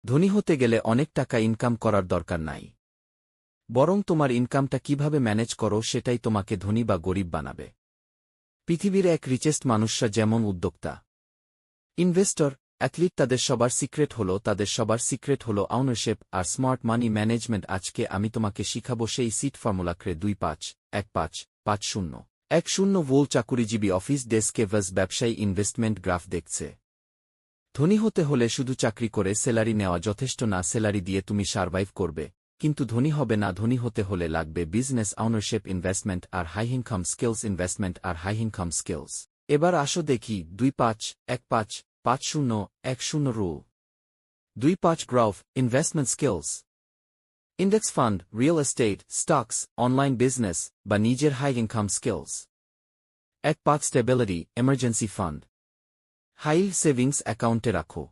ধনী হতে গেলে অনেক টাকা ইনকাম করার দরকার নাই। বরং তোমার ইনকামটা কিভাবে ম্যানেজ করো সেটাই তোমাকে ধনী বা গরিব বানাবে। পৃথিবীর এক রিচেস্ট মানুষরা যেমন উদ্যোক্তা, ইনভেস্টর, অ্যাথলিট, তাদের সবার সিক্রেট হল আউনারশিপ আর স্মার্ট মানি ম্যানেজমেন্ট। আজকে আমি তোমাকে শিখাবো সেই সিট ফর্মুলাক্রে 25-15-50-10 ভোল চাকুরিজীবী অফিস ডেস্কে ভাস ব্যবসায়ী ইনভেস্টমেন্ট গ্রাফ দেখছে। ধনী হতে হলে শুধু চাকরি করে স্যালারি নেওয়া যথেষ্ট না, স্যালারি দিয়ে তুমি সারভাইভ করবে, কিন্তু ধনী হবে না। ধনী হতে হলে লাগবে বিজনেস আউনারশিপ, ইনভেস্টমেন্ট আর হাই ইনকাম স্কিলস। এবার আসো দেখি 25-15-50-10 rule. 25 graph investment skills, index fund, real estate, stocks, online business বা নিজের high income skills. 15 stability, emergency fund, high savings অ্যাকাউন্টে রাখো।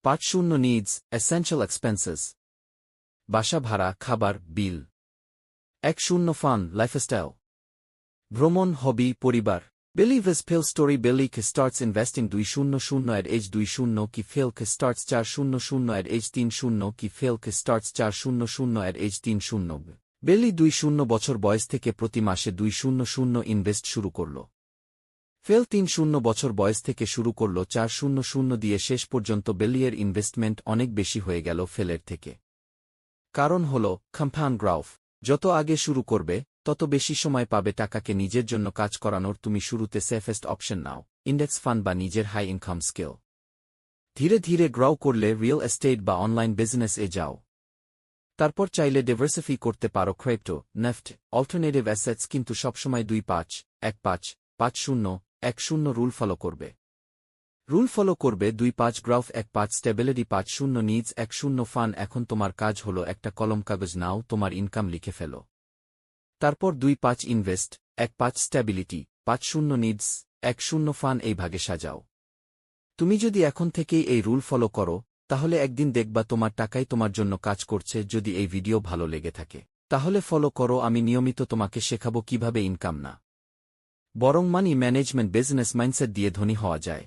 50 নিডস, এসেনশিয়াল এক্সপেন্সেস, বাসা ভাড়া, খাবার, বিল। 10 ফান, লাইফস্টাইল, ভ্রমণ, হবি, পরিবার। Billy Viz Pill Story. Billy K starts investing 200 at age 20 ki fail K starts 400 at age 30 ki fail K starts 400 at age 30। Billy 20 বছর বয়স থেকে প্রতি মাসে 200 ইনভেস্ট শুরু করল। ফেল 30 বছর বয়স থেকে শুরু করল 400 দিয়ে। শেষ পর্যন্ত বেলিয়ের ইনভেস্টমেন্ট অনেক বেশি হয়ে গেল ফেলের থেকে। কারণ হল কম্পাউন্ড গ্রাফ। যত আগে শুরু করবে তত বেশি সময় পাবে টাকাকে নিজের জন্য কাজ করানোর। তুমি শুরুতে সেফেস্ট অপশন নাও, ইন্ডেক্স ফান্ড বা নিজের হাই ইনকাম স্কিল। ধীরে ধীরে গ্রাউ করলে রিয়েল এস্টেট বা অনলাইন বিজনেস এ যাও। তারপর চাইলে ডাইভার্সিফাই করতে পারো ক্রিপ্টো, নেফট, অল্টারনেটিভ অ্যাসেটস, কিন্তু সবসময় 25-15-50-10 রুল ফলো করবে। 25 গ্রাফ, 15 স্টেবিলিটি, 50 নিডস, 10 ফান। এখন তোমার কাজ হলো একটা কলম কাগজ নাও, তোমার ইনকাম লিখে ফেলো। তারপর 25 ইনভেস্ট, 15 স্টেবিলিটি, 50 নিডস, 10 ফান, এই ভাগে সাজাও। তুমি যদি এখন থেকেই এই রুল ফলো করো তাহলে একদিন দেখবা তোমার টাকাই তোমার জন্য কাজ করছে। যদি এই ভিডিও ভালো লেগে থাকে তাহলে ফলো করো। আমি নিয়মিত তোমাকে শেখাবো কিভাবে ইনকাম না বরং মানি ম্যানেজমেন্ট বিজনেস মাইন্ডসেট দিয়ে ধনী হওয়া যায়।